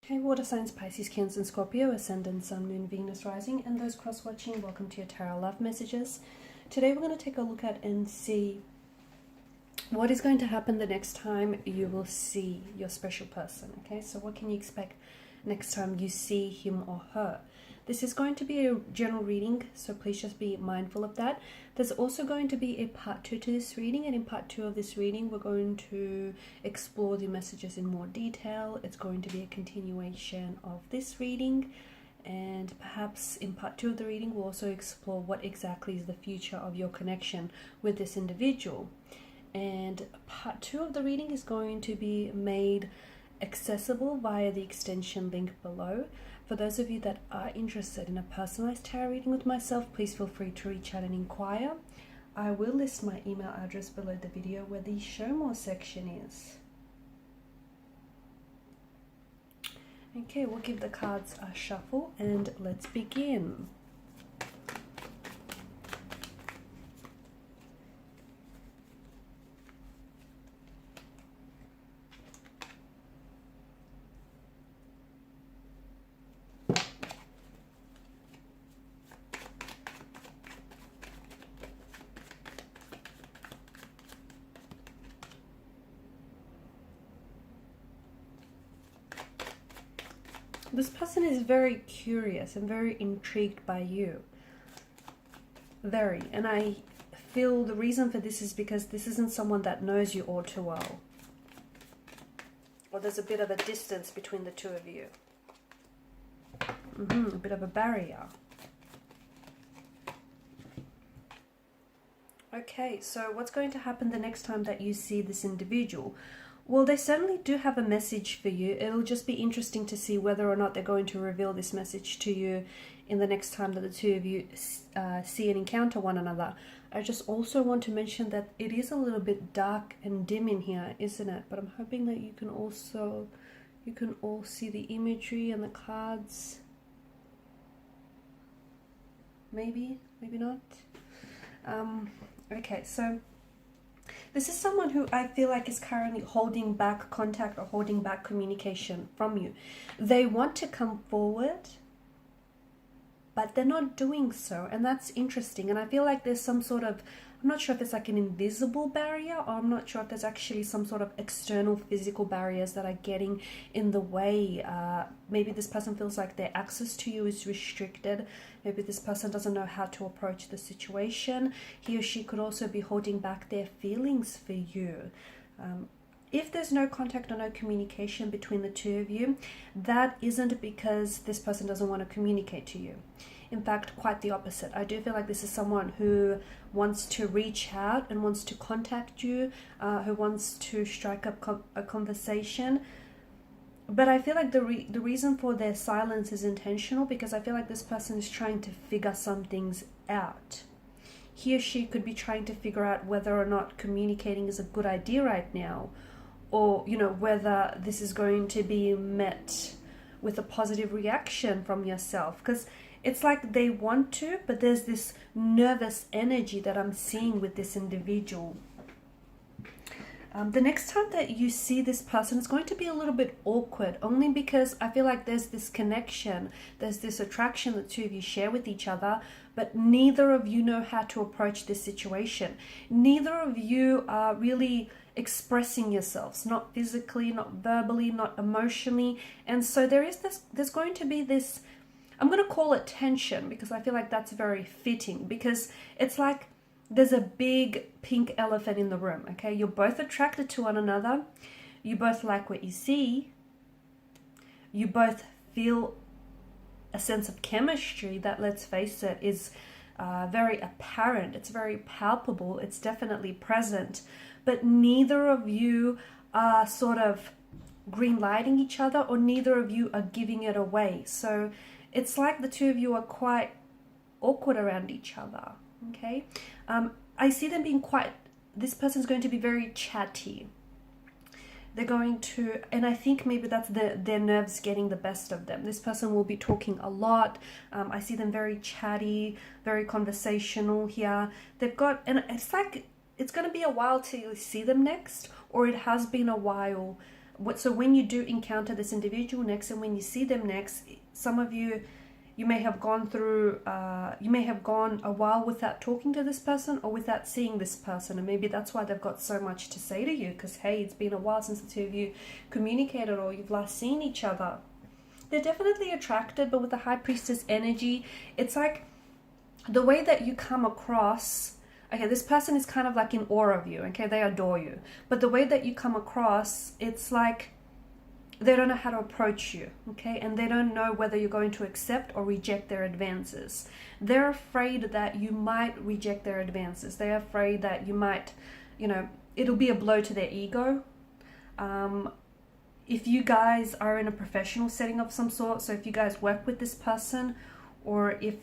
Hey, water signs, Pisces, Cancer, and Scorpio, Ascendant, Sun, Moon, Venus, Rising, and those cross-watching, welcome to your Tarot Love Messages. Today we're going to take a look at and see what is going to happen the next time you will see your special person, okay? So what can you expect next time you see him or her? This is going to be a general reading, so please just be mindful of that. There's also going to be a part 2 to this reading, and in part 2 of this reading, we're going to explore the messages in more detail. It's going to be a continuation of this reading, and perhaps in part 2 of the reading, we'll also explore what exactly is the future of your connection with this individual. And part 2 of the reading is going to be made accessible via the extension link below. For those of you that are interested in a personalized tarot reading with myself, please feel free to reach out and inquire. I will list my email address below the video where the show more section is. Okay, we'll give the cards a shuffle and let's begin. This person is very curious and very intrigued by you. Very. And I feel the reason for this is because this isn't someone that knows you all too well. Or there's a bit of a distance between the two of you. A bit of a barrier. Okay, so what's going to happen the next time that you see this individual? Well, they certainly do have a message for you. It'll just be interesting to see whether or not they're going to reveal this message to you in the next time that the two of you see and encounter one another. I just also want to mention that it is a little bit dark and dim in here, isn't it? But I'm hoping that you can all see the imagery and the cards. Maybe, maybe not. Okay, so this is someone who I feel like is currently holding back contact or holding back communication from you. They want to come forward, but they're not doing so, and that's interesting. And I feel like there's some sort of, I'm not sure if it's like an invisible barrier, or I'm not sure if there's actually some sort of external physical barriers that are getting in the way. Maybe this person feels like their access to you is restricted. Maybe this person doesn't know how to approach the situation. He or she could also be holding back their feelings for you. If there's no contact or no communication between the two of you, that isn't because this person doesn't want to communicate to you. In fact, quite the opposite. I do feel like this is someone who wants to reach out and wants to contact you, who wants to strike up a conversation. But I feel like the reason for their silence is intentional, because I feel like this person is trying to figure some things out. He or she could be trying to figure out whether or not communicating is a good idea right now, or, you know, whether this is going to be met with a positive reaction from yourself. Because it's like they want to, but there's this nervous energy that I'm seeing with this individual. The next time that you see this person, it's going to be a little bit awkward, only because I feel like there's this connection, there's this attraction that two of you share with each other, but neither of you know how to approach this situation. Neither of you are really expressing yourselves, not physically, not verbally, not emotionally. And so there's going to be this, I'm going to call it tension, because I feel like that's very fitting, because it's like there's a big pink elephant in the room, okay? You're both attracted to one another. You both like what you see. You both feel a sense of chemistry that, let's face it, is very apparent. It's very palpable. It's definitely present. But neither of you are sort of green lighting each other, or neither of you are giving it away. So it's like the two of you are quite awkward around each other. Okay, I see them being quite, this person's going to be very chatty. They're going to, and I think maybe that's their nerves getting the best of them. This person will be talking a lot. I see them very chatty, very conversational here. They've got, and it's like, it's going to be a while till you see them next, or it has been a while, So when you do encounter this individual next, and when you see them next, some of you, you may have gone through, you may have gone a while without talking to this person or without seeing this person, and maybe that's why they've got so much to say to you, because hey, it's been a while since the two of you communicated or you've last seen each other. They're definitely attracted, but with the High Priestess energy, it's like the way that you come across. Okay, this person is kind of like in awe of you, okay? They adore you. But the way that you come across, it's like they don't know how to approach you, okay? And they don't know whether you're going to accept or reject their advances. They're afraid that you might reject their advances. They're afraid that you might, you know, it'll be a blow to their ego. If you guys are in a professional setting of some sort, so if you guys work with this person, or if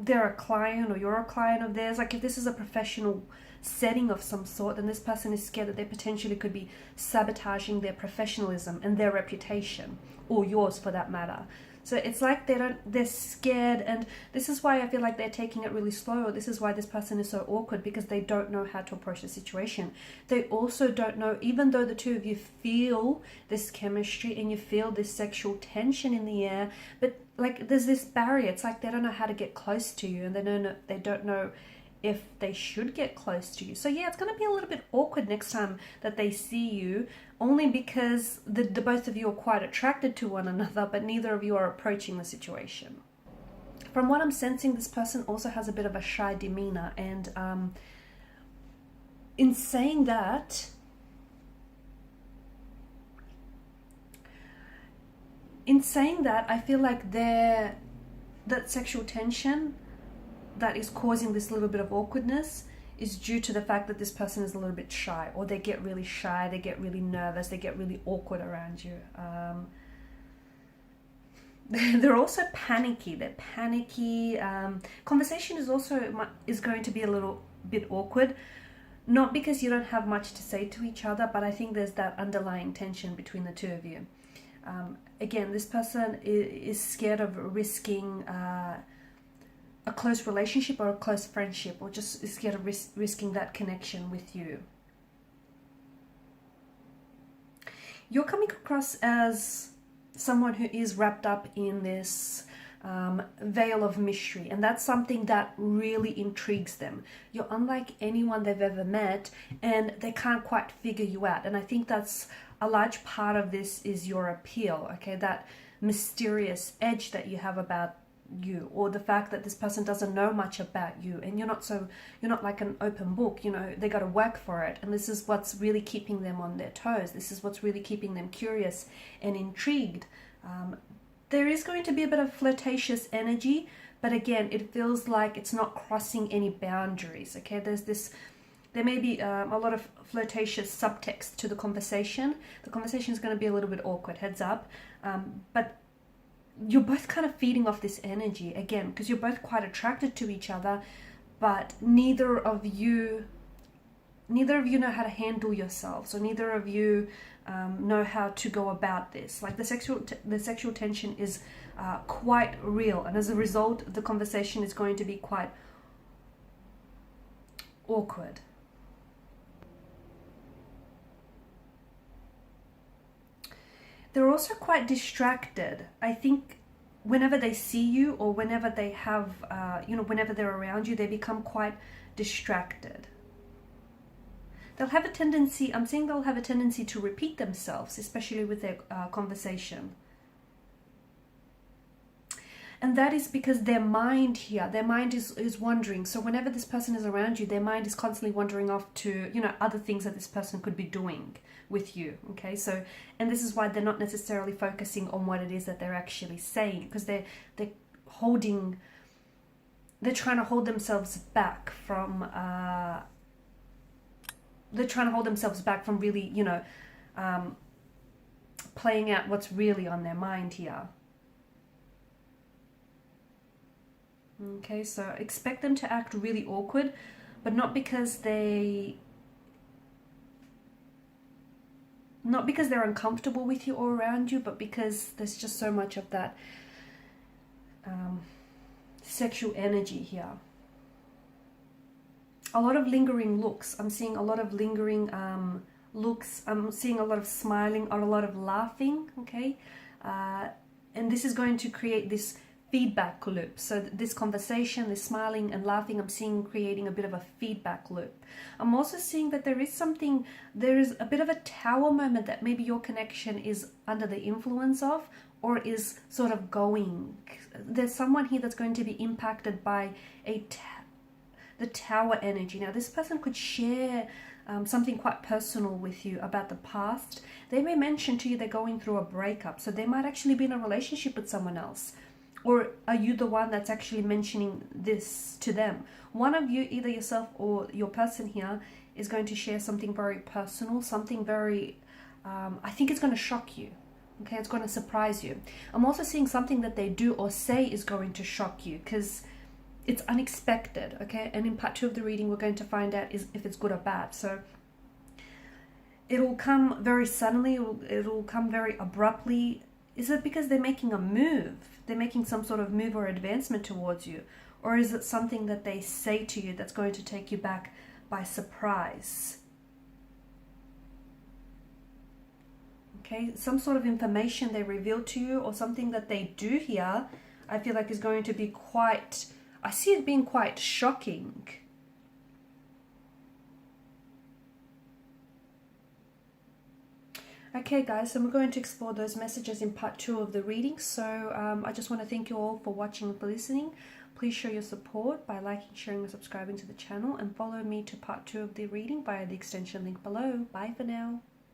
they're a client or you're a client of theirs, like if this is a professional setting of some sort, then this person is scared that they potentially could be sabotaging their professionalism and their reputation, or yours for that matter. So it's like they're scared, and this is why I feel like they're taking it really slow, or this is why this person is so awkward, because they don't know how to approach the situation. They also don't know, even though the two of you feel this chemistry and you feel this sexual tension in the air, but like there's this barrier. It's like they don't know how to get close to you, and they don't know if they should get close to you. So yeah, it's going to be a little bit awkward next time that they see you, only because the both of you are quite attracted to one another, but neither of you are approaching the situation. From what I'm sensing, this person also has a bit of a shy demeanor, and in saying that, I feel like that sexual tension that is causing this little bit of awkwardness is due to the fact that this person is a little bit shy, or they get really shy, they get really nervous, they get really awkward around you. They're also panicky. They're panicky. Conversation is going to be a little bit awkward, not because you don't have much to say to each other, but I think there's that underlying tension between the two of you. Again, this person is scared of risking a close relationship or a close friendship, or just is scared of risking that connection with you. You're coming across as someone who is wrapped up in this veil of mystery, and that's something that really intrigues them. You're unlike anyone they've ever met, and they can't quite figure you out, and I think that's a large part of this is your appeal, okay? That mysterious edge that you have about you, or the fact that this person doesn't know much about you, and you're not like an open book. You know, they got to work for it, and this is what's really keeping them on their toes. This is what's really keeping them curious and intrigued. There is going to be a bit of flirtatious energy, but again, it feels like it's not crossing any boundaries, okay? There may be a lot of flirtatious subtext to the conversation. The conversation is going to be a little bit awkward, heads up, but you're both kind of feeding off this energy, again, because you're both quite attracted to each other, but neither of you know how to handle yourselves, or neither of you know how to go about this. Like the sexual tension is quite real, and as a result, the conversation is going to be quite awkward. They're also quite distracted. I think whenever they see you, or whenever they have, whenever they're around you, they become quite distracted. I'm seeing they'll have a tendency to repeat themselves, especially with their conversation. And that is because their mind is wandering. So whenever this person is around you, their mind is constantly wandering off to, other things that this person could be doing with you, okay? So, and this is why they're not necessarily focusing on what it is that they're actually saying, because they're trying to hold themselves back from, really, playing out what's really on their mind here. Okay, so expect them to act really awkward, but not because they're uncomfortable with you or around you, but because there's just so much of that sexual energy here. A lot of lingering looks. I'm seeing a lot of lingering looks, I'm seeing a lot of smiling or a lot of laughing, okay? And this is going to create this feedback loop. So this conversation, this smiling and laughing, I'm seeing creating a bit of a feedback loop. I'm also seeing that there is a bit of a tower moment that maybe your connection is under the influence of, or is sort of going. There's someone here that's going to be impacted by the tower energy. Now this person could share something quite personal with you about the past. They may mention to you they're going through a breakup, so they might actually be in a relationship with someone else. Or are you the one that's actually mentioning this to them? One of you, either yourself or your person here, is going to share something very personal, something very, I think it's going to shock you. Okay, it's going to surprise you. I'm also seeing something that they do or say is going to shock you because it's unexpected, okay? And in part 2 of the reading, we're going to find out if it's good or bad. So it'll come very suddenly, it'll come very abruptly. Is it because they're making a move? They're making some sort of move or advancement towards you? Or is it something that they say to you that's going to take you back by surprise? Okay, some sort of information they reveal to you, or something that they do here, I feel like is going to be quite, I see it being quite shocking. Okay guys, so we're going to explore those messages in part 2 of the reading. So I just want to thank you all for watching and for listening. Please show your support by liking, sharing and subscribing to the channel, and follow me to part 2 of the reading via the extension link below. Bye for now.